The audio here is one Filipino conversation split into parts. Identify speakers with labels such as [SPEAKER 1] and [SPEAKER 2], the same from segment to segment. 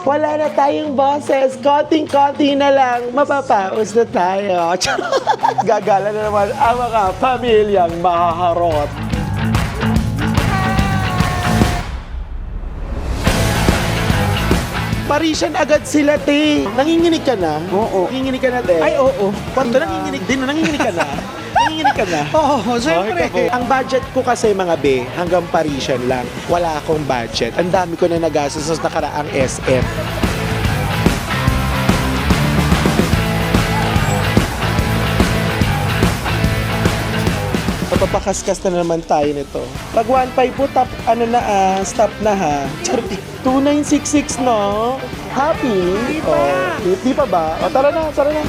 [SPEAKER 1] Wala na tayong boses, konting-konti na lang, mapapaus na tayo. Gagala na naman ang mga pamilyang mahaharot. Parisian agad sila, te. Nanginginig ka na?
[SPEAKER 2] Oo.
[SPEAKER 1] Nanginginig ka na, te?
[SPEAKER 2] Ay, oo.
[SPEAKER 1] Panto, nanginginig din. Nanginginig ka na? Nanginginig ka na?
[SPEAKER 2] Oo, siyempre.
[SPEAKER 1] Okay. Ang budget ko kasi mga be, hanggang Parisian lang. Wala akong budget. Ang dami ko na nagastos sa nakaraang SM. Papapakaskas na naman tayo nito. Pag 1.5 po, stop na ha. 2966, no? Happy? Di pa. Di pa ba? O, tara na, tara na.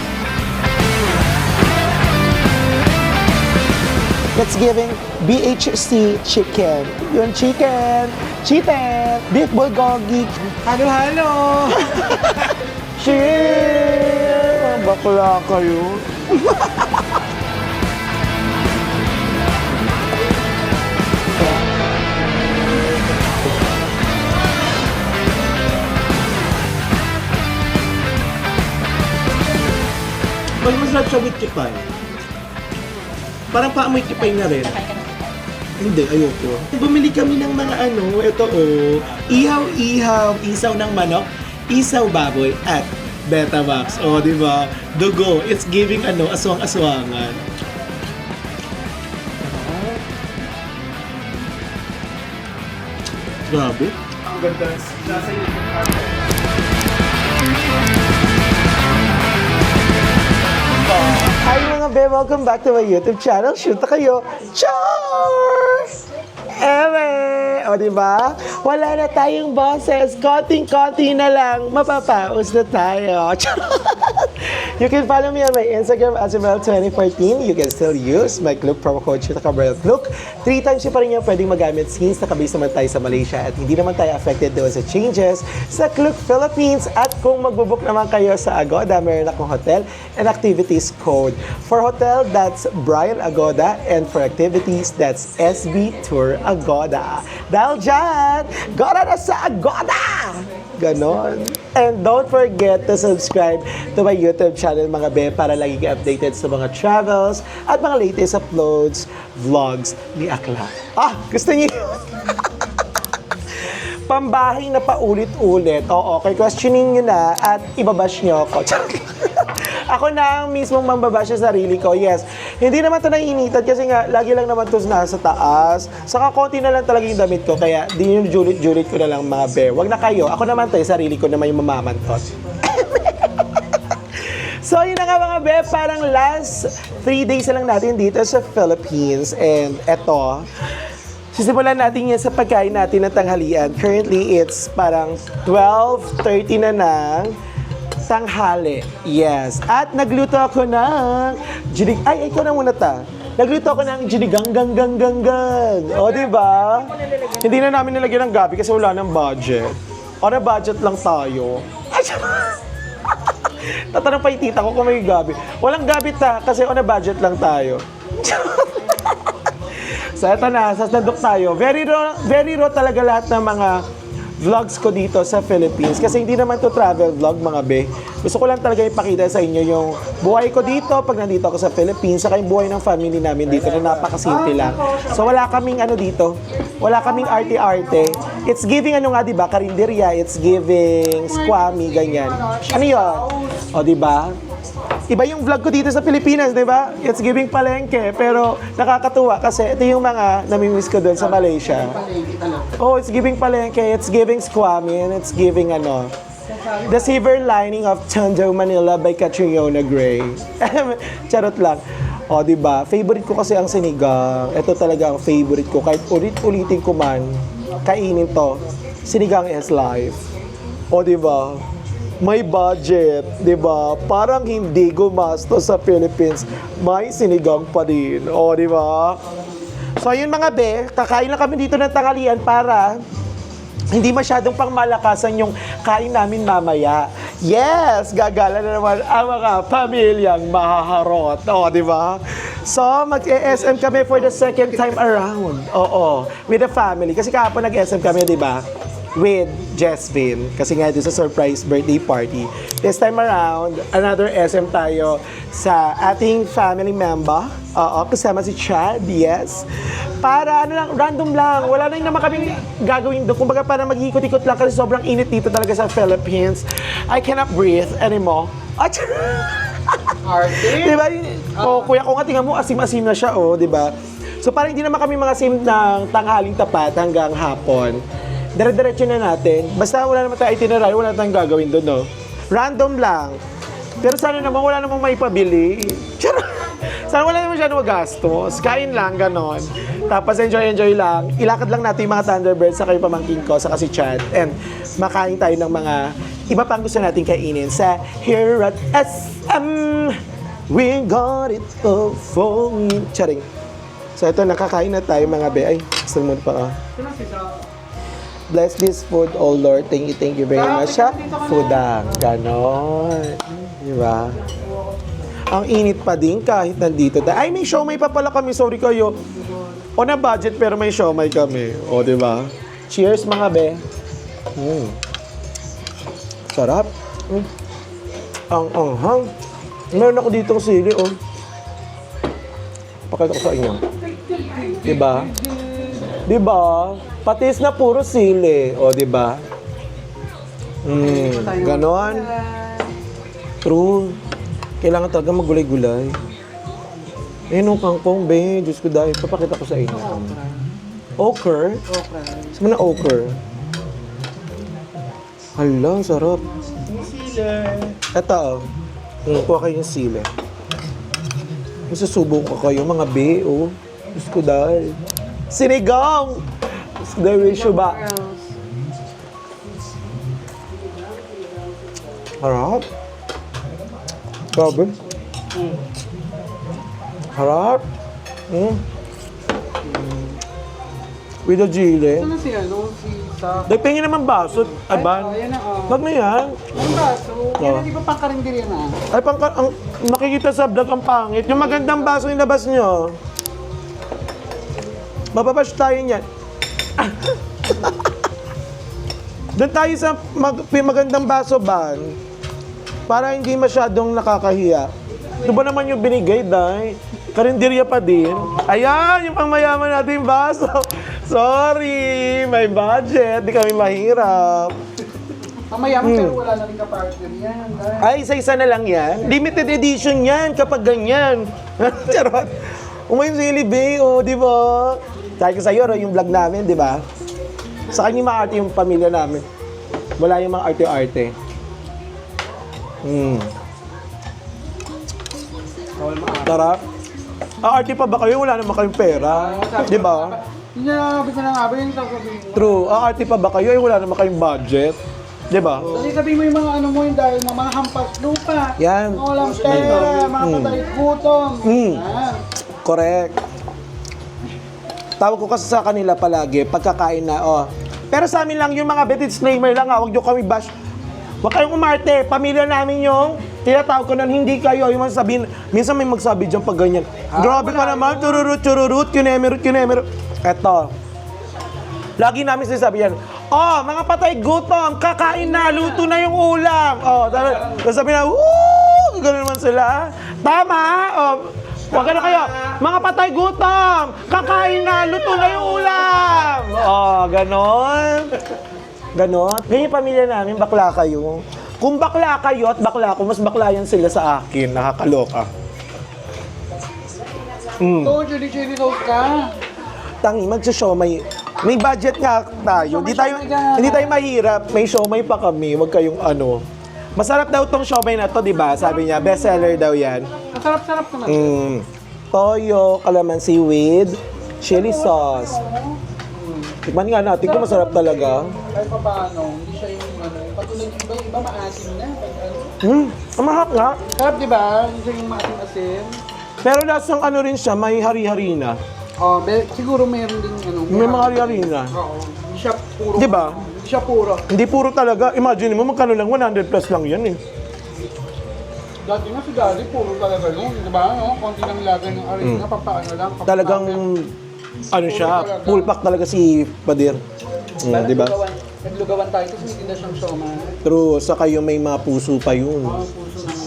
[SPEAKER 1] Let's giving BHC chicken. Yung chicken. Chicken. Beef bulgogi.
[SPEAKER 2] Halo-halo!
[SPEAKER 1] Cheers! Bakla kayo. Mas masarap siya with kipay. Parang paamoy kipay na rin. Hindi, ayoko. Bumili kami ng mga ito ihaw-ihaw, isaw ng manok, isaw baboy, at Betamax. O, di ba? Dugo. It's giving aswang-aswangan. Grabe. Ang ganda. Nasa Hi mga be, welcome back to my YouTube channel. Shoot na kayo. Char! Eme! O diba? Wala na tayong boses. Konting-konti na lang. Mapapaus na tayo. You can follow me on my Instagram as well2014. You can still use my Klook promo code Klook. 3 times yung pa rin yung pwedeng magamit since nakabase naman tayo sa Malaysia at hindi naman tayo affected doon sa changes sa Klook Philippines. At kung magbubook naman kayo sa Agoda, meron akong hotel and activities code. For hotel, that's Brian Agoda, and for activities, that's SB Tour Agoda. Dahil dyan, gora na sa Agoda! Ganon. And don't forget to subscribe to my YouTube channel mga be para laging updated sa mga travels at mga latest uploads, vlogs ni Akla. Gusto niyo? Pambahay na paulit-ulit. Oo, okay, questioning nyo na at ibabash nyo ako. Ako na ang mismong mambabash sa sarili ko. Yes, hindi naman ito naiinitan kasi nga, lagi lang naman ito nasa taas. Saka konti na lang talaga yung damit ko, kaya di yung julit-julit ko na lang mga be. Wag na kayo. Ako naman tayo, sarili ko naman yung mamamantot. So, yun na nga mga be, parang last 3 days na lang natin dito sa Philippines. And eto, sisimulan natin yan sa pagkain natin ng tanghalian. Currently, it's parang 12:30 na ng tanghali. Yes. At nagluto ako ng ikaw na muna ta. Nagluto ako ng ginigang-gang-gang-gang-gang. O, diba? Hindi na namin nilagyan ng gabi kasi wala ng budget. O, na budget lang tayo. Tatanong pa yung tita ko kung may gabi. Walang gabi kasi on a budget lang tayo. So, eto na, sasandok tayo. Very raw talaga lahat ng mga vlogs ko dito sa Philippines. Kasi hindi naman to travel vlog, mga be. Gusto ko lang talaga ipakita sa inyo yung buhay ko dito pag nandito ako sa Philippines, saka yung buhay ng family namin dito na napakasimple lang. So, wala kaming dito. Wala kaming arte-arte. It's giving diba, karinderya. It's giving squammy, ganyan. Ano yun? O, diba? Iba yung vlog ko dito sa Pilipinas, di ba? It's giving palengke, pero nakakatuwa kasi ito yung mga namimiss ko doon sa Malaysia. Oh, it's giving palengke, it's giving squammy, and it's giving The Silver Lining of Tondo, Manila by Catriona Gray. Charot lang. O, di ba? Favorite ko kasi ang sinigang. Ito talaga ang favorite ko. Kahit ulit-ulitin ko man, kainin to. Sinigang is life. O, di ba? May budget, di ba? Parang hindi gumastos sa Philippines, may sinigang pa din. O, di ba? So, yun mga be, kakain lang kami dito ng tanghalian para hindi masyadong pangmalakasan yung kain namin mamaya. Yes! Gagala na naman ang mga pamilyang mahaharot. O, di ba? So, mag-SM kami for the second time around. Oo, with the family. Kasi kahapon nag-SM kami, di ba? with Jessvin. Kasi nga doon sa surprise birthday party. This time around, another SM tayo sa ating family member. Oo, kasama si Chad, yes. Para ano lang, random lang. Wala na naman kaming gagawin doon. Kumbaga para mag-ikot-ikot lang kasi sobrang init dito talaga sa Philippines. I cannot breathe anymore. Diba? Oh, kuya ko nga, tingnan mo, asim-asim na siya, oh, diba? So parang hindi naman kami mga sim ng tanghaling tapat hanggang hapon. Dire-diretso na natin. Basta wala naman tayo itinerary, wala tayong gagawin doon, no? Random lang. Pero sana naman wala namang maipabili. Sana wala naman siya magastos. Kain lang, ganon. Tapos enjoy lang. Ilakad lang natin yung mga Thunderbirds sa kayo pamangkin ko, sa kasi Chad. And makain tayo ng mga iba pang gusto natin kainin sa Here at SM. We got it all for you. Charing. So ito, nakakain na tayo mga be. Ay, gusto mo pa Bless this food, oh Lord. Thank you very much. Foodang. Ganon. Diba? Ang init pa din kahit nandito. Ay, may siomay pa pala kami. Sorry kayo. O na budget pero may siomay kami. O, diba? Cheers mga be. Sarap. Ang anghang. Meron ako ditong sili, oh. Pakita ko sa inyo. Diba? Diba? Patis na puro sili. O, diba? Ganon. True. Kailangan talaga magulay-gulay. Ayun ang kangkong, be. Diyos ko dahil. Papakita ko sa inyo. Okra? Saan mo na okra? Hala, sarap.
[SPEAKER 2] Sili.
[SPEAKER 1] Ito, oh. Kuha kayo yung sili. Masusubok ko kayo, mga be, oh. Diyos ko dahil. Sinigang! Diyos ko dahil, wish you ba? Harap. Grabe. Harap. With the chili.
[SPEAKER 2] Ano si Sa...
[SPEAKER 1] Dahil pingin naman baso. Ay, ban.
[SPEAKER 2] Ayan na, oh.
[SPEAKER 1] Wag na yan.
[SPEAKER 2] Ang baso. Yan na, di ba pangkarinderya na?
[SPEAKER 1] Ay, ang nakikita sa vlog ang pangit. Yung magandang baso yung labas nyo. Mababash tayo niyan. Doon tayo sa magandang baso, ban. Para hindi masyadong nakakahiya. Ito ba naman yung binigay, Day? Karinderya pa din. Ayan, yung pangmayaman natin baso. Sorry, may budget. Di kami mahirap.
[SPEAKER 2] Mayaman pero wala na rin ka-partner yan.
[SPEAKER 1] Ay, isa-isa na lang yan. Limited edition yan kapag ganyan. Charot. Umayong sili, be, oh, di ba? Sabi ko sa'yo, yung vlog namin, di ba? Sa kanya maarte yung pamilya namin. Wala yung mga arte-arte. Tara. Arte pa ba kayo? Wala naman kayong pera. Di ba?
[SPEAKER 2] Hindi na nabit na nga ba yung sasabihin mo?
[SPEAKER 1] True. Arte pa ba kayo? Wala naman kayong budget. Di ba?
[SPEAKER 2] Kasi sabihin mo yung mga ano mo yung dahil mga hampas lupa.
[SPEAKER 1] Yan.
[SPEAKER 2] Mga walang pera, mga patalit gutom. Yan.
[SPEAKER 1] Correct. Tawag ko kasi sa kanila palagi, pagkakain na, oh. Pero sa amin lang yung mga disclaimer lang, huwag nyo kami bash. Huwag kayong umarte, pamilya namin yung tinatawag ko nun, hindi kayo, yung sabihin, minsan may magsabi dyan pag ganyan. Grabe ka naman, chururut, kinemerut. Eto, lagi namin sinasabi yan, oh, mga patay gutom, kakain na, luto na yung ulam. Oh, tapos sabi na, woo, gano'n naman sila. Tama, oh. Huwag na kayo, mga patay gutom, kakain na, luto na yung ulam. Oh, ganon. Ganon. Ganyan yung pamilya namin, bakla kayo. Kung bakla kayo at bakla ko, mas bakla yan sila sa akin. Nakakaloka.
[SPEAKER 2] So, chili toast ka.
[SPEAKER 1] Tangi, magsasomay. May budget nga tayo. Hindi tayo mahirap. May siomay pa kami. Huwag kayong ano. Masarap daw tong siomay na to, di ba? Sabi niya, bestseller daw yan.
[SPEAKER 2] Masarap-sarap naman.
[SPEAKER 1] Toyo, calamansi with chili sauce. Tikman nga natin kung masarap talaga.
[SPEAKER 2] Kahit pa paano, hindi siya yung ano, patulad yung iba maasim na. Pag,
[SPEAKER 1] Ang mahak nga.
[SPEAKER 2] sarap di ba? Hindi siya yung maasim-asim.
[SPEAKER 1] Pero lasang ano rin siya, may hari-hari na.
[SPEAKER 2] Oh, siguro mayroon din ano.
[SPEAKER 1] May mga hari-hari na.
[SPEAKER 2] Oo. Hindi siya puro.
[SPEAKER 1] Di ba?
[SPEAKER 2] Hindi siya puro.
[SPEAKER 1] Hindi puro talaga. Imagine mo, magkano lang, 100 plus lang yan eh.
[SPEAKER 2] Dati nga si Daddy, puro talaga yun. Di ba? No? Konti lang lagay ng arena, papaano lang.
[SPEAKER 1] Talagang, ano siya, full pack talaga si Padir. Di ba?
[SPEAKER 2] naglugawan tayo, tapos may tinda siyang siomay.
[SPEAKER 1] True, saka yung may mga puso pa yun.
[SPEAKER 2] Mga puso ng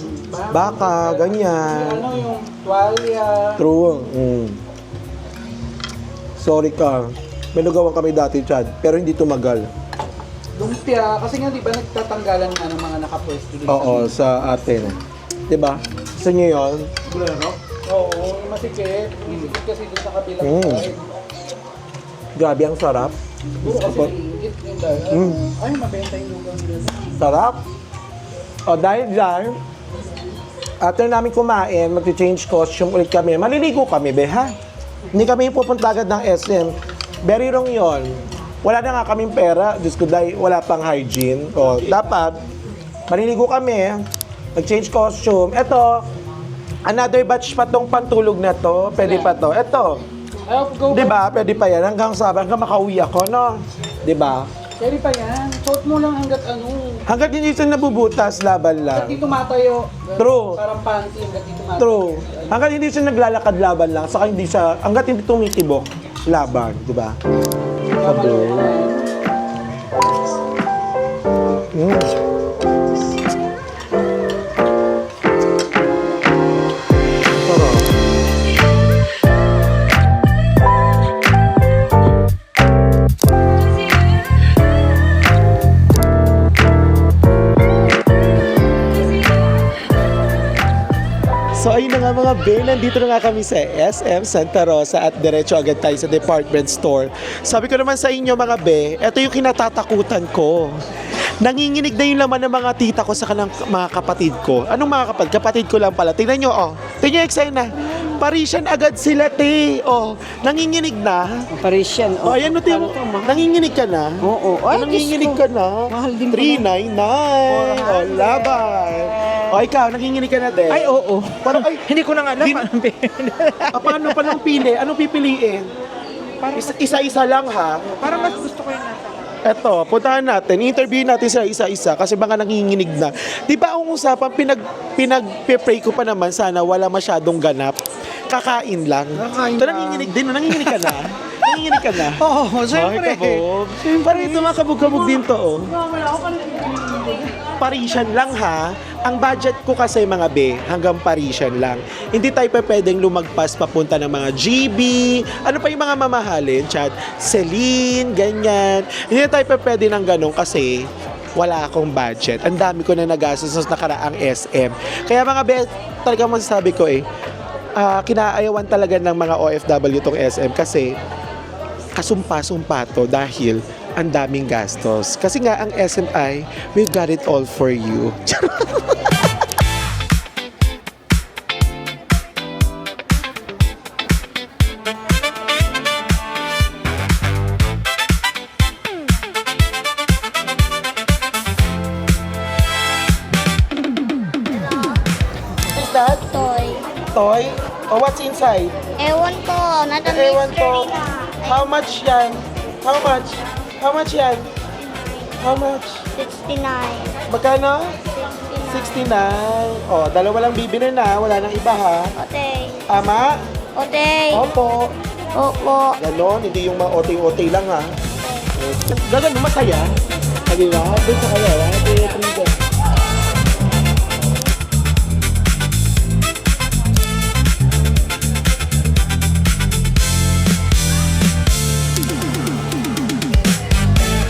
[SPEAKER 1] Baka, ganyan.
[SPEAKER 2] Ano yung tuwalya.
[SPEAKER 1] True. Sorry ka. May lugawan kami dati, Chad, pero hindi tumagal.
[SPEAKER 2] Lumpia, kasi nga di ba nagtatanggalan nga ng mga nakapwesto dito
[SPEAKER 1] Oo, sa atin. Diba? Gusto niyo yun?
[SPEAKER 2] Bulero? Oo, yung masikip. Masikip kasi dun sa kabilang side.
[SPEAKER 1] Grabe, ang sarap.
[SPEAKER 2] Siguro kasi naiingit yung dahil. Ay, mabenta yung lugaw nila.
[SPEAKER 1] Sarap. O, dahil dyan, after namin kumain, mag-change costume ulit kami. Maliligo kami, be, ha? Hindi kami pupunta agad ng SM. Very wrong yon. Wala na nga kaming pera. Diyos ko, dahil wala pang hygiene. O, dapat, maliligo kami, mag-change costume. Ito, another batch pa tong pantulog na to. Pwede pa to. Ito,
[SPEAKER 2] Ay, go.
[SPEAKER 1] di ba? Pwede pa yan. Hanggang makauwi ako, no? Di ba?
[SPEAKER 2] Pwede pa yan. Suot mo lang hanggat ano.
[SPEAKER 1] Hanggat hindi siya nabubutas, laban lang.
[SPEAKER 2] Hanggat di tumatayo.
[SPEAKER 1] True.
[SPEAKER 2] Parang panty hanggat di tumatayo.
[SPEAKER 1] True. Hanggat hindi siya naglalakad laban lang, saka hindi siya, hanggat hindi tumitibok, laban, di ba? Sabi. Sarap. So ayun na nga mga be, nandito na nga kami sa SM Santa Rosa at diretso agad tayo sa department store. Sabi ko naman sa inyo mga be, ito yung kinatatakutan ko. Nanginginig na yung laman ng mga tita ko sa kanang mga kapatid ko. Anong mga kapatid? Kapatid ko lang pala. Tingnan nyo, oh. Tingnan nyo, Exena. Parisian agad sila, te. Oh, nanginginig na.
[SPEAKER 3] Parisian.
[SPEAKER 1] Oh, ayan, no, te. Nanginginig ka na?
[SPEAKER 3] Oo. Ay,
[SPEAKER 1] Nanginginig
[SPEAKER 3] Diyos
[SPEAKER 1] ka
[SPEAKER 3] ko.
[SPEAKER 1] na?
[SPEAKER 3] Mahal din pala.
[SPEAKER 1] 399. Oh, laban. O, ikaw, nanginginig ka na din.
[SPEAKER 3] Ay, oo.
[SPEAKER 1] Parang, ay,
[SPEAKER 3] Hindi ko na nga alam.
[SPEAKER 1] paano pa nang pili? Anong pipiliin? Isa-isa lang, ha?
[SPEAKER 3] Parang mas gusto ko yung nasa.
[SPEAKER 1] Eto, puntahan natin. Interview natin sa isa-isa kasi baka nanginginig na. Di ba ang usapan, pinag-pray ko pa naman sana wala masyadong ganap. Kakain lang.
[SPEAKER 3] Kakain
[SPEAKER 1] Ito,
[SPEAKER 3] lang.
[SPEAKER 1] nanginginig din. Nanginginig ka na? Nanginginig ka na?
[SPEAKER 3] Oo, siyempre.
[SPEAKER 1] Ay, kabog. Parang ito mga kabog-kabog din to, oh. Parisian lang, ha? Ang budget ko kasi mga be, hanggang Parisian lang. Hindi tayo pa pwedeng lumagpas papunta ng mga GB, ano pa yung mga mamahalin, Chad? Celine, ganyan. Hindi na tayo pa pwede ng ganun kasi wala akong budget. Ang dami ko na nagastos sa nakaraang SM. Kaya mga be, talagang masasabi ko kinaayawan talaga ng mga OFW tong SM kasi kasumpa-sumpa to dahil ang daming gastos. Kasi nga ang SMI, we've got it all for you. Is that
[SPEAKER 4] Toy.
[SPEAKER 1] toy? Or what's inside?
[SPEAKER 4] Ewan ko, nasa
[SPEAKER 1] Ewan
[SPEAKER 4] mystery
[SPEAKER 1] ko.
[SPEAKER 4] ka.
[SPEAKER 1] How much yan? How much? How much yan? How much?
[SPEAKER 4] 69.
[SPEAKER 1] Magkano?
[SPEAKER 4] 69.
[SPEAKER 1] 69. Oh, dalawa lang bibili na. Wala nang iba, ha?
[SPEAKER 4] Otey.
[SPEAKER 1] Ama?
[SPEAKER 4] Otey.
[SPEAKER 1] Opo.
[SPEAKER 4] Opo.
[SPEAKER 1] Ganon, hindi yung mga ote-ote lang, ha? Ganon, masaya. Sabi ba? Doon sa kaya, ha? Trigger.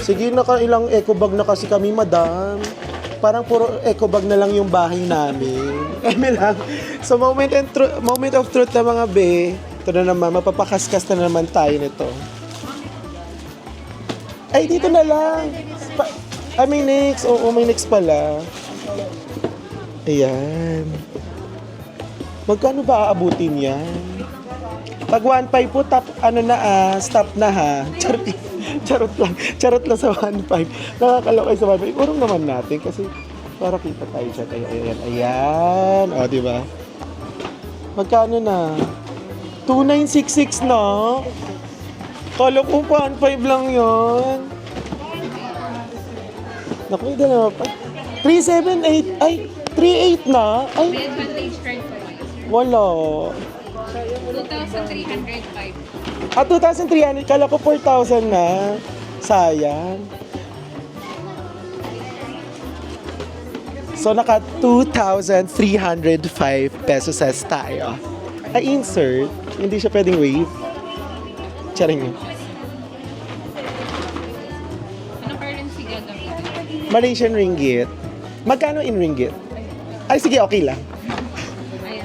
[SPEAKER 1] Sige, nakailang eco bag na kasi kami, madam. Parang puro eco bag na lang yung bahay namin. Eme lang. So, moment of truth na mga be. Ito na naman, mapapakaskas na naman tayo nito. Ay, dito na lang. May next. Oo, may next pala. Ayan. Magkano ba aabutin yan? Pag 1.5 po, stop na ha. Charot lang sa 1.5. Nakakalokay sa 1.5. Urong naman natin kasi para kita tayo dyan. Ayan. O, di ba? Magkano na? 2,966 na? Kala ko 1.5 lang yun. Naku, dalawa pa. 378. Ay, 3.8 na? Ay,
[SPEAKER 5] May advantage card pa rin.
[SPEAKER 1] wala.
[SPEAKER 5] 2,305.
[SPEAKER 1] 2,300. Kala ko 4,000 na. Sayang. So, naka 2,305 pesos tayo. Ay, insert. Hindi siya pwedeng wave. Charing.
[SPEAKER 5] Anong currency gagamitin?
[SPEAKER 1] Malaysian ringgit. Magkano in ringgit? Ay, sige, okay lang.
[SPEAKER 5] Ayan.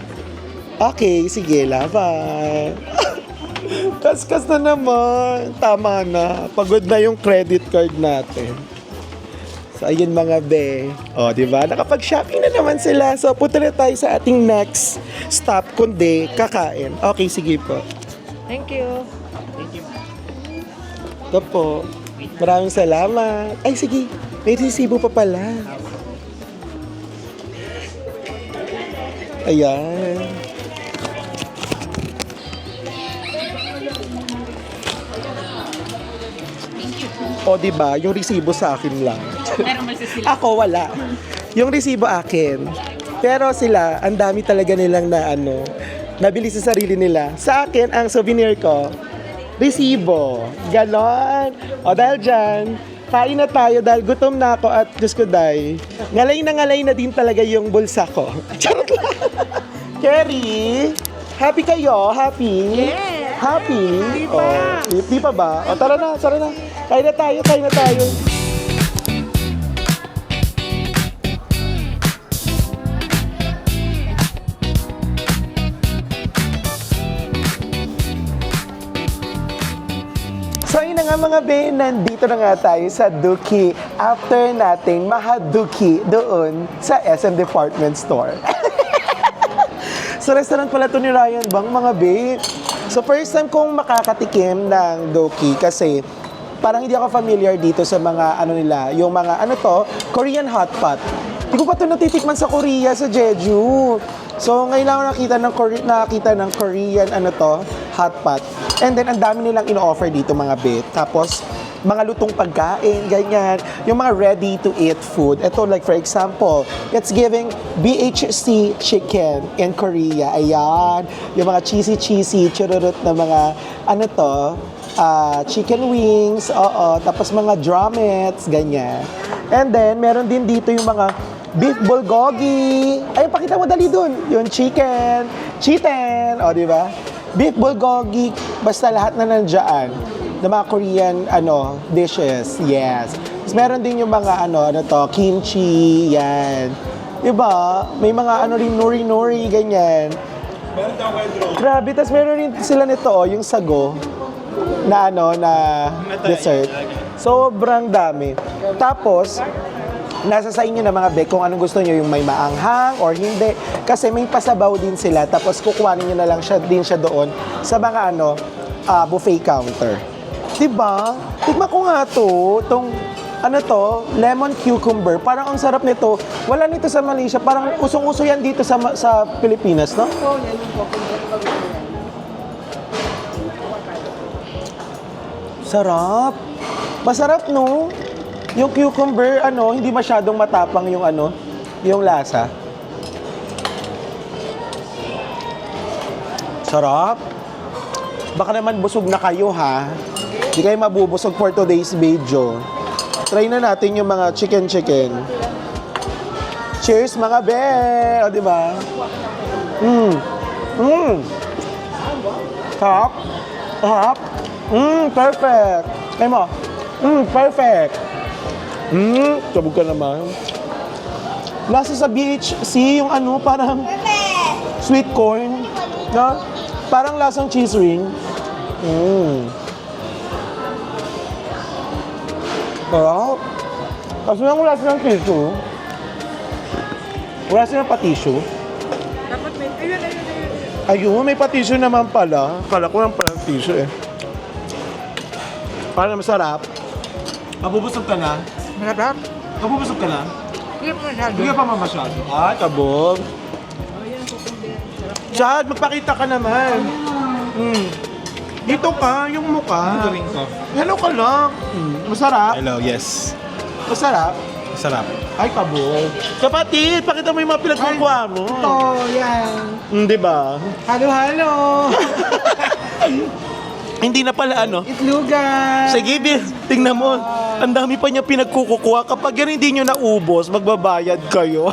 [SPEAKER 1] Okay, sige, laban. Kaskas na naman. Tama na. Pagod na yung credit card natin. So, ayun mga be. O, di ba? Nakapag-shopping na naman sila. So, punta na tayo sa ating next stop, kundi kakain. Okay, sige po.
[SPEAKER 3] Thank you.
[SPEAKER 1] Ito po. Maraming salamat. Ay, sige. May resibo pa pala. Ayan. O, di ba? Yung resibo sa akin lang.
[SPEAKER 5] Meron ba sila?
[SPEAKER 1] Ako, wala. Yung resibo akin. Pero sila, ang dami talaga nilang na ano, nabili sa sarili nila. Sa akin, ang souvenir ko, resibo. Ganon. O, dahil dyan, kain na tayo dahil gutom na ako at Diyos ko, day. Ngalay na din talaga yung bulsa ko. Charot lang. Kerry, happy kayo? Happy?
[SPEAKER 3] Yes.
[SPEAKER 1] Happy?
[SPEAKER 3] Di pa.
[SPEAKER 1] Di pa ba? O, tara na. Kain na tayo. So yun na nga mga be, nandito na nga tayo sa Duki after natin mahaduki doon sa SM Department Store. So restaurant pala to ni Ryan Bang mga be. So first time kong makakatikim ng Duki kasi parang hindi ako familiar dito sa mga ano nila, yung mga ano to, Korean hot pot. Hindi ko pa ito natitikman sa Korea, sa Jeju. So ngayon lang ako nakita ng Korean ano to, hot pot. And then, ang dami nilang ino-offer dito mga bit. Tapos, mga lutong pagkain, ganyan. Yung mga ready-to-eat food. Ito, like for example, it's giving BHC chicken in Korea. Ayan. Yung mga cheesy, chururut na mga, ano to, chicken wings, oo. Tapos mga drumettes, ganyan. And then, meron din dito yung mga beef bulgogi. Ay, pakita mo dali dun. Yung chicken, o, di ba? Beef bulgogi, basta lahat na nandiyan. Na mga Korean, dishes. Yes. Tapos meron din yung mga, kimchi, yan. Diba? May mga, rin, nori-nori, ganyan. Grabe, tapos meron rin sila nito, yung sago, na, na dessert. Sobrang dami. Tapos, nasa sa inyo na mga be kung anong gusto nyo, yung may maanghang or hindi. Kasi may pasabaw din sila, tapos kukuhanin nyo na lang siya doon sa mga buffet counter. Diba? Tikman ko nga to, itong lemon cucumber. Parang ang sarap nito. Wala nito sa Malaysia. Parang usong-uso yan dito sa Pilipinas, no? Sarap. Masarap, no? Yung cucumber, hindi masyadong matapang yung yung lasa. Sarap. Baka naman busog na kayo, ha? Hindi kayo mabubusog for today's video. Try na natin yung mga chicken. Cheers, mga be! O, di ba? Sarap. Perfect. Kaya mo? Perfect. Sabog ka naman. Lasa sa BHC, yung parang sweet corn. No? Parang lasang cheese ring. Sarap. Kasi nang wala silang tissue. Wala silang patisyo.
[SPEAKER 3] Dapat may... Ayun.
[SPEAKER 1] Ayun, may patisyo naman pala. Kala ko lang pala tissue eh. Parang masarap. Mabubusog ka na?
[SPEAKER 3] Masarap.
[SPEAKER 1] Mabubusog ka na?
[SPEAKER 3] Hindi mo masyado.
[SPEAKER 1] Hindi ka pa mamasyado. Ay, kabog. Chad, magpakita ka naman. Dito ka, yung mukha. Hello ka lang. Masarap.
[SPEAKER 6] Hello, yes.
[SPEAKER 1] Masarap.
[SPEAKER 6] Sarap.
[SPEAKER 1] Ay, kabog. Kapatid, pakita mo yung mga pinagkukuha mo.
[SPEAKER 3] Ito, yan.
[SPEAKER 1] Di ba?
[SPEAKER 3] Halo-halo.
[SPEAKER 1] Hindi na pala ano.
[SPEAKER 2] Itlogan!
[SPEAKER 1] Sige, tingnan mo. Ang dami pa niya pinagkukukuha. Kapag yan hindi nyo naubos, magbabayad kayo.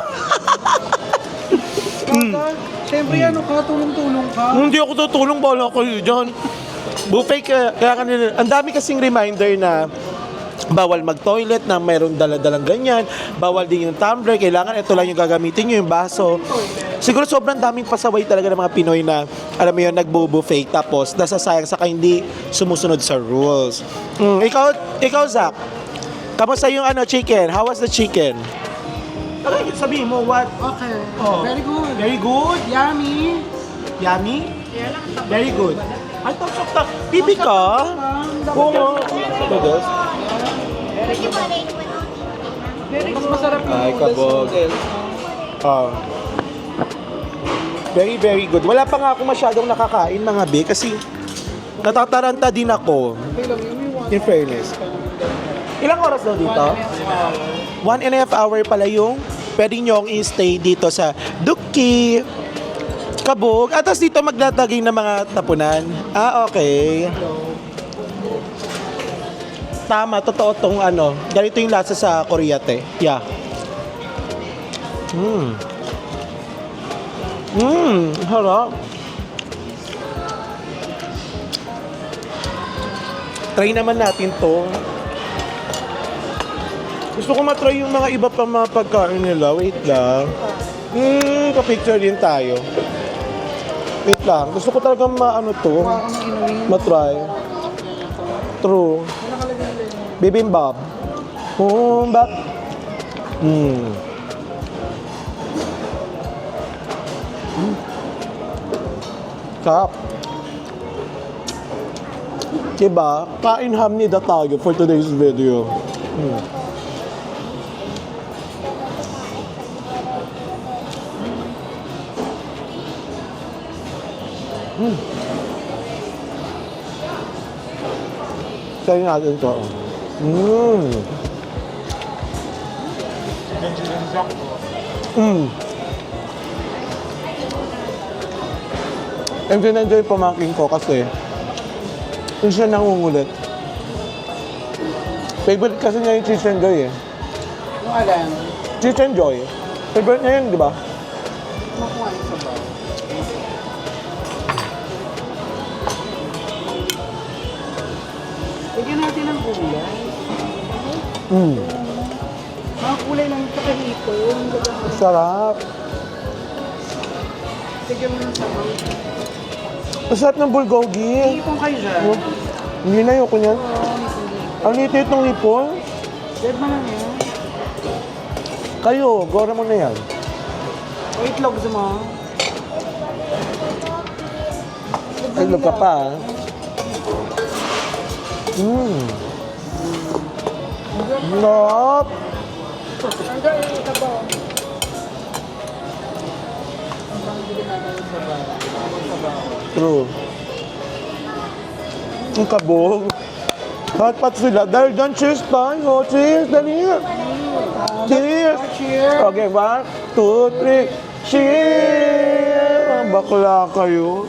[SPEAKER 2] Siyempre ano ka, tulong-tulong ka.
[SPEAKER 1] Hindi ako tutulong, bala kayo dyan. Buffet, kaya kanina, ang dami kasing reminder na bawal mag-toilet na mayroong daladalang ganyan, bawal din yung tumbler, kailangan ito lang yung gagamitin nyo, yung baso. Siguro sobrang daming pasaway talaga ng mga Pinoy na, alam mo yun, nagbo-buffet tapos nasasayang saka hindi sumusunod sa rules. Ikaw Zach, kamusta yung chicken? How was the chicken? Ano sabihin mo, what?
[SPEAKER 2] Okay.
[SPEAKER 1] Oh.
[SPEAKER 2] Very good.
[SPEAKER 1] Very good?
[SPEAKER 2] Yummy.
[SPEAKER 1] Yummy? Very good. Ay, top. Pipi ka? Oo. Noodles?
[SPEAKER 2] Mas masarap yung
[SPEAKER 1] Ay,
[SPEAKER 2] noodles
[SPEAKER 1] kabog.
[SPEAKER 2] noodles.
[SPEAKER 1] Very, very good. Wala pa nga ako masyadong nakakain mga be kasi natataranta din ako.
[SPEAKER 2] Okay lang yun, yung
[SPEAKER 1] In fairness. Ilang oras daw dito? 1.5 hour pala yung pwede nyong i-stay dito sa Duki, Kabog. At tapos dito maglatagay ng mga tapunan. Okay. Tama, totoo tong ganito yung lasa sa Koreate. Yeah. Harap. Try naman natin to. Gusto ko matry yung mga iba pa mga pagkain nila. Wait lang. Pa-picture din tayo. Wait lang. Gusto ko talaga matry. True. Bibimbap. Bibimbap. Sarap. Diba? Kain hamnida tayo for today's video. Try natin ito. Enjoy pamangkin ko kasi hindi siya nangungulit. Favorite kasi niya yung Cheese and Joy eh.
[SPEAKER 2] Yung alam,
[SPEAKER 1] Cheese and Joy. Favorite niya yun, di ba?
[SPEAKER 2] makuha yung sabaw. Lagyan natin ng kulay. Mga kulay lang sa kahito.
[SPEAKER 1] Sarap.
[SPEAKER 2] Lagyan mo ng sabaw.
[SPEAKER 1] Masarap ng bulgogi.
[SPEAKER 2] Ipon kayo dyan.
[SPEAKER 1] Hindi na yun niyan. Ang litit ng ipon.
[SPEAKER 2] Dead mo lang yan.
[SPEAKER 1] Kayo, gora mo na yan.
[SPEAKER 2] O itlog mo.
[SPEAKER 1] Itlog ka pa. Sarap. True. Ang kabog. Hotpot sila. Dahil dyan, cheers tayo. Cheers, dali. Cheers.
[SPEAKER 2] Cheers.
[SPEAKER 1] Okay, 1, 2, 3. Cheers! Bakla kayo.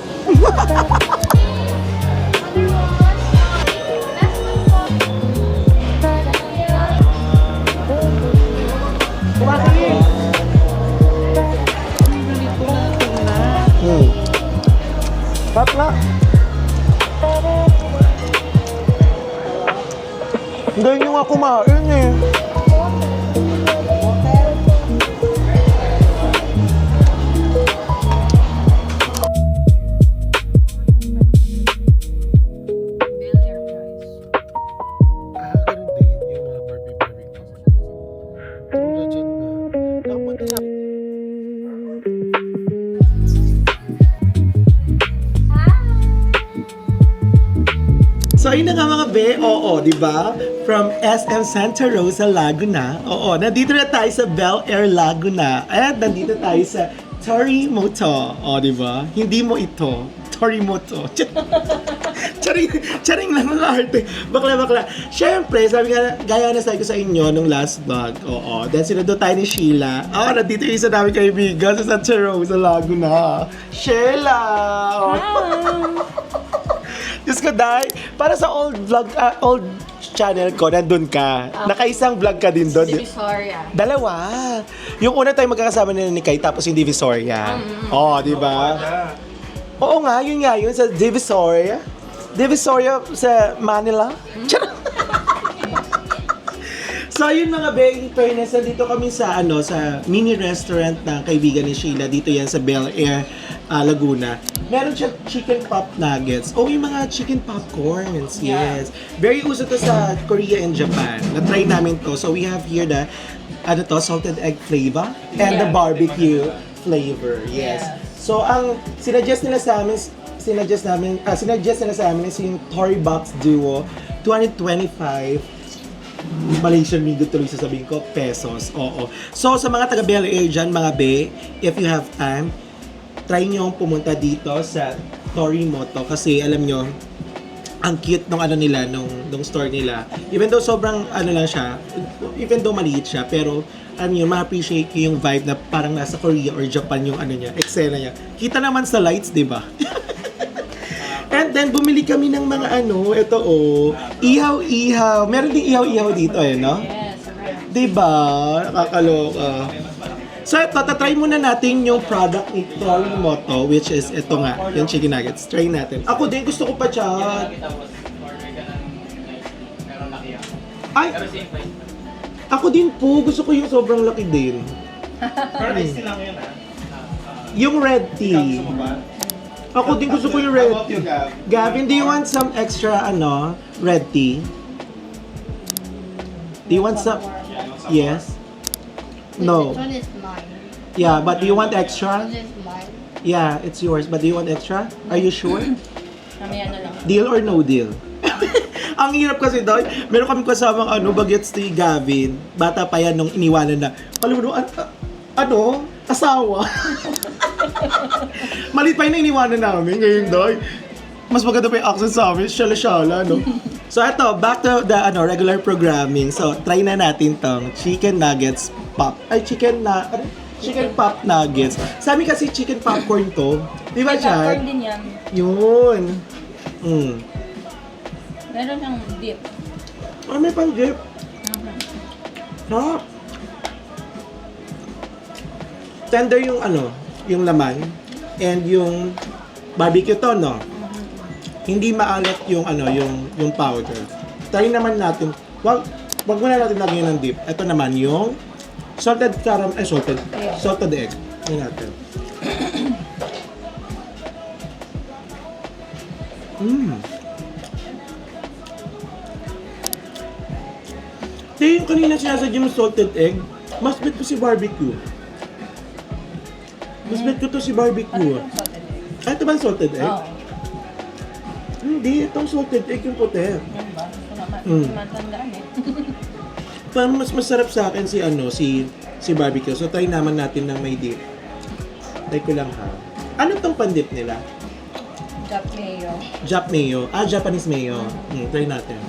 [SPEAKER 1] Sarap na. Hindi nyo nga kumain eh. Ganun din yung mga Barbie. Legit na. Nakapunta na. So ayun na nga mga be, oo, di ba? From SM Santa Rosa, Laguna. Oo, nandito na tayo sa Bel Air, Laguna. At nandito tayo sa Torimoto. O, di ba? Hindi mo ito. Torimoto. Charing lang ang arte. Bakla. Siyempre, sabi nga, gaya na sabi ko sa inyo nung last vlog. Oo. Then sinundo tayo ni Sheila. Oo, nandito yung isa namin kaibigan sa Santa Rosa, Laguna. Sheila! Diyos ko, Day. Para sa old vlog, old channel ko, nandun ka. Nakaisang vlog ka din doon.
[SPEAKER 5] Divisoria.
[SPEAKER 1] Dalawa. Yung una tayo magkakasama nila ni Kai, tapos yung Divisoria. Oo, di ba? Oo nga, yun sa Divisoria. Divisoria sa Manila. Charot. So yun mga be, in fairness, nandito kami sa sa mini restaurant ng kaibigan ni Sheila. Dito yan sa Bel Air, Laguna. Meron siya chicken pop nuggets. Oh, yung mga chicken popcorns. Yes. Very uso to sa Korea and Japan. Na-try namin to. So we have here the salted egg flavor and the barbecue flavor. Yes. So ang sinuggest nila sa amin is yung Tory Box Duo 225 Malaysian Ringgit tuloy sasabihin ko, pesos. Oo. So, sa mga taga Bel Air dyan, mga be, if you have time, try nyo pumunta dito sa Torimoto kasi alam nyo, ang cute nung nila, nung store nila. Even though sobrang lang siya, even though maliit siya, pero alam nyo, ma-appreciate ko yung vibe na parang nasa Korea or Japan yung niya, eksena niya. Kita naman sa lights, di ba? And then, bumili kami ng mga ito ihaw-ihaw. Meron ding ihaw-ihaw dito no?
[SPEAKER 5] Yes,
[SPEAKER 1] Diba? Nakakaloka. So, ito, tatry muna natin yung product ni Torimoto, which is ito nga, yung chicken nuggets. Try natin. Ako din, gusto ko pa chat. Ay! Ako din po, gusto ko yung sobrang laki din. Yung red tea. Ako din gusto ko yung red tea. Gavin, do you want some extra, red tea? Do you want some? Yes? No.
[SPEAKER 4] This one is mine.
[SPEAKER 1] Yeah, but do you want extra?
[SPEAKER 4] This is mine.
[SPEAKER 1] Yeah, it's yours. But do you want extra? Are you sure?
[SPEAKER 5] Mamaya na lang.
[SPEAKER 1] Deal or no deal? Ang hirap kasi doon, meron kami kasamang bagets ni Gavin. Bata pa yan nung iniwanan na. Alam mo, asawa. Malit pa yung iniwanan namin ngayon doon. Mas maganda pa yung accent sa amin, shala-shala, no? So ito, back to the regular programming. So, try na natin tong chicken nuggets pop. Ay, chicken pop nuggets. Sa amin kasi chicken popcorn to. Di ba siya?
[SPEAKER 5] Popcorn din yan.
[SPEAKER 1] Yun.
[SPEAKER 5] Meron siyang dip.
[SPEAKER 1] Oh, may pang dip. Sarap. Tender yung yung laman and yung barbecue to, no? Hindi maalat yung yung powder. Try naman natin. Wag muna natin lagyan ng dip. Ito naman yung salted egg. Tingnan natin. Yung kanina sinasadya mo salted egg, mas bet ko si barbecue. Mas bet ko to si barbecue. Ah, ito ba ang salted egg?
[SPEAKER 5] Oo.
[SPEAKER 1] Hindi, itong salted egg yung puti.
[SPEAKER 5] Yan ba? Ito naman. Matandaan eh.
[SPEAKER 1] Parang mas masarap sa akin si barbecue. So try naman natin ng may dip. Try ko lang ha. Ano tong pandip nila?
[SPEAKER 5] Jap mayo.
[SPEAKER 1] Jap mayo. Ah, Japanese mayo. Try natin.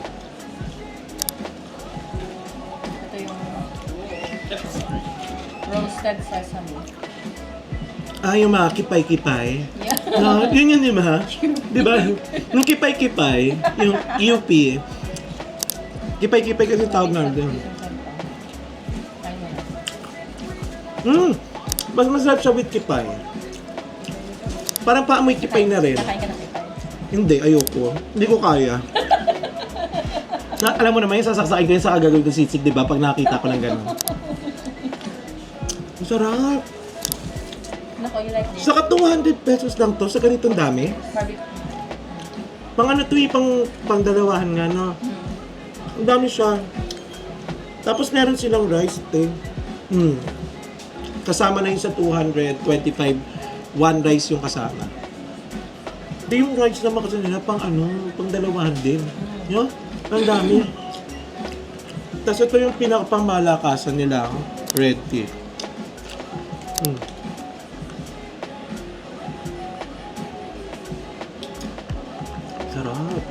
[SPEAKER 5] Ito yung roasted sesame.
[SPEAKER 1] Ah, yung mga kipay-kipay.
[SPEAKER 5] Yeah.
[SPEAKER 1] Yun di ba? Di ba? Yung kipay-kipay, yung UP. Kipay-kipay kasi tawag natin. Mas masarap siya with kipay. Parang paamoy kipay na rin.
[SPEAKER 5] Nakain ka ng kipay.
[SPEAKER 1] Hindi, ayoko. Hindi ko kaya. Alam mo naman, yung sasaksakin ko yun sa kagagawin ko sisig, di ba? Pag nakita ko ng gano'n. Masarap.
[SPEAKER 5] Nako, you like this?
[SPEAKER 1] Saka 200 pesos lang to sa ganitong dami.
[SPEAKER 5] Barbecue.
[SPEAKER 1] Pang dalawahan nga, no? Ang dami siya. Tapos meron silang rice, te. Kasama na yun sa 225, one rice yung kasama. Di yung rice naman kasi nila pang dalawahan din. Yo, ang dami. Tapos ito yung pinakapangmalakasan nila, red tea. Sarap.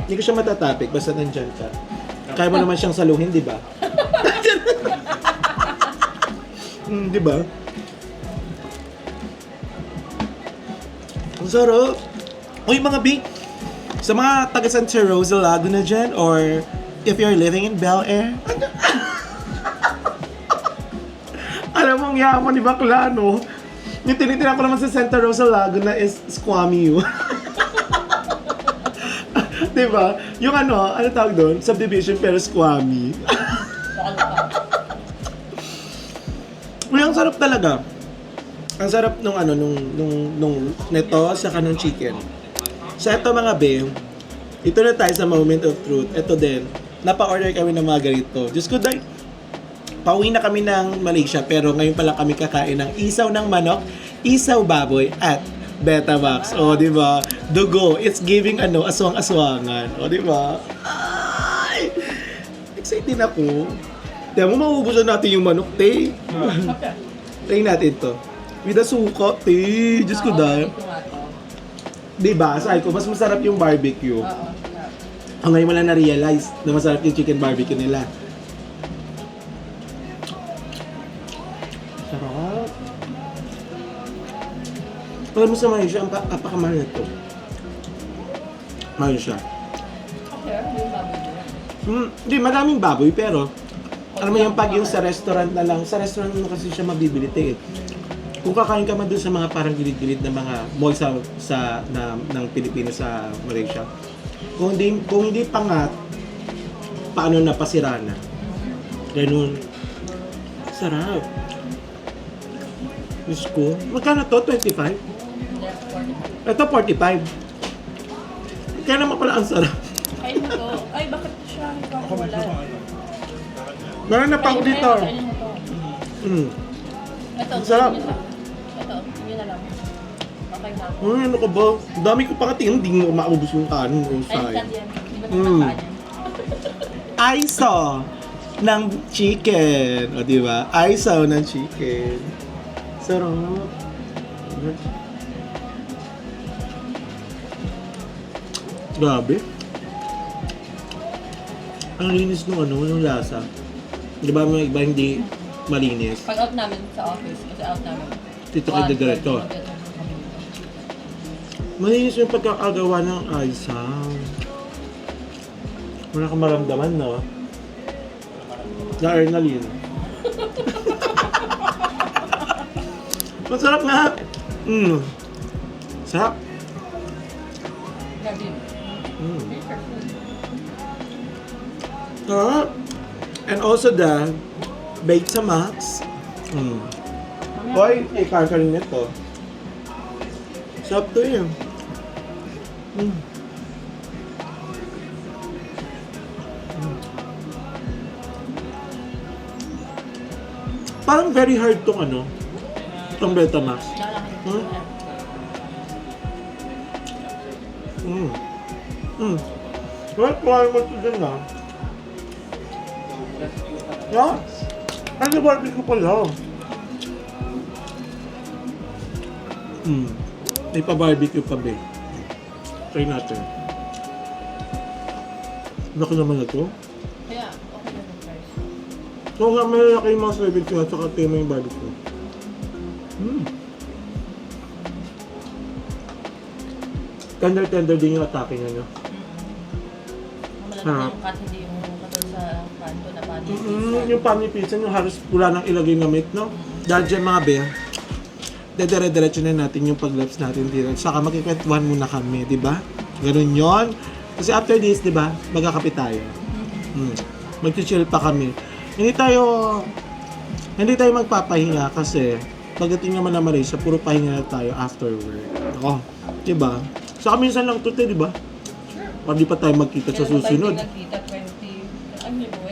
[SPEAKER 1] Hindi ko siya matatapik, basta nandyan ka. Kaya mo naman siyang saluhin, di ba? Di ba? Ang sarap. Uy, mga big, sa mga taga Santa Rosa, Laguna dyan, or if you're living in Bel Air, alam mo, ang yaman ni bakla, no? Yung tinitira ko naman sa Santa Rosa, Laguna is Squammy you. Diba? Yung ano tawag doon? Subdivision pero Squammy. Uy, ang sarap talaga. Ang sarap nung neto sa kanong chicken. So eto mga be, ito na tayo sa moment of truth. Ito din, napa-order kami ng mga ganito. Diyos ko, dahil pauwi na kami ng Malaysia pero ngayon pa lang kami kakain ng isaw ng manok, isaw baboy at Betamax. O, di ba? Dugo. It's giving aswang-aswangan. O, di ba? Ay! Excited ako. Tiyan mo, mauubusan natin yung manok, te. Try natin to. With a suka, te. Diyos ko dahil. Di ba? Sabi ko, mas masarap yung barbecue. Ang ngayon mo lang na-realize na masarap yung chicken barbecue nila. Sarap. Alam mo sa Malaysia, ang apakamahal na ito. Mahal siya. Hindi, maraming baboy, pero alam mo yung pag yung sa restaurant na lang, sa restaurant mo kasi siya mabibili eh. Kung kakain ka man doon sa mga parang gilid-gilid na mga mall ng Pilipino sa Malaysia, kung hindi pangat, paano na pasira na. Ganun. Sarap. Diyos ko. Magkano to? 25? Ito 45. Kaya naman pala ang sarap.
[SPEAKER 5] Ay, ito. Ay, bakit siya? Ikaw wala.
[SPEAKER 1] Meron na pa ako dito.
[SPEAKER 5] Ito,
[SPEAKER 1] Sarap.
[SPEAKER 5] yun lang. Ito, yun na lang. Okay na.
[SPEAKER 1] Ay, ano ka ba? Ang dami ko pa katingin, hindi mo maubos yung kanin.
[SPEAKER 5] Ay,
[SPEAKER 1] Sayang.
[SPEAKER 5] cut yan. Di ba naman yan?
[SPEAKER 1] Aisaw ng chicken. O, di ba? Aisaw ng chicken. Sarap. Grabe. Ang linis nung yung lasa. Di ba may iba hindi malinis?
[SPEAKER 5] Pag out namin sa office, kasi out namin.
[SPEAKER 1] Dito kayo diretso. Malinis yung pagkakagawa ng aisaw. Wala kang maramdaman, no? Na Ernalyn. Masarap nga! Sarap!
[SPEAKER 5] Grabe.
[SPEAKER 1] Sarap! And also the Betamax. Hoy, ikakarin nito. Sarap to yun. Parang very hard tong itong Betamax. Well, kuhain mo ito dyan na. Yeah? Ano barbecue pala? May pa-barbecue pa ba? Try natin. Laki naman na to.
[SPEAKER 5] Kaya, okay na yung price.
[SPEAKER 1] Oo nga, may laki yung mga barbecue at saka tema yung barbecue. Tender-tender din yung atake niya, no?
[SPEAKER 5] Malaki yung cut, hindi yung katol sa kanto na panis.
[SPEAKER 1] Yung pani pizza, yung halos wala nang ilagay na meat, no? Dahil dyan mga be, dedire-diretso na natin yung pag-laps natin dito. Saka magkikwentuhan muna kami, di ba? Ganun yon. Kasi after this, di ba, magkakapit tayo. Mag-chill pa kami. Hindi tayo magpapahinga kasi pagdating naman na Malaysia, puro pahinga na tayo after work. Oh, di ba? Saka minsan lang ito, di ba? Pag di pa tayo magkita sa susunod.
[SPEAKER 5] Kailan ba tayo nagkita? 20... Ano yun mo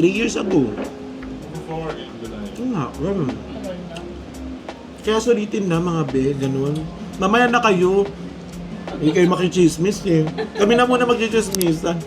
[SPEAKER 1] 3 years ago. Oo nga, ganun.
[SPEAKER 5] Tagal na.
[SPEAKER 1] Kaya sulitin na mga be, ganun. Mamaya na kayo. Hindi kayo makichismis eh. Kami na muna magchichismisan.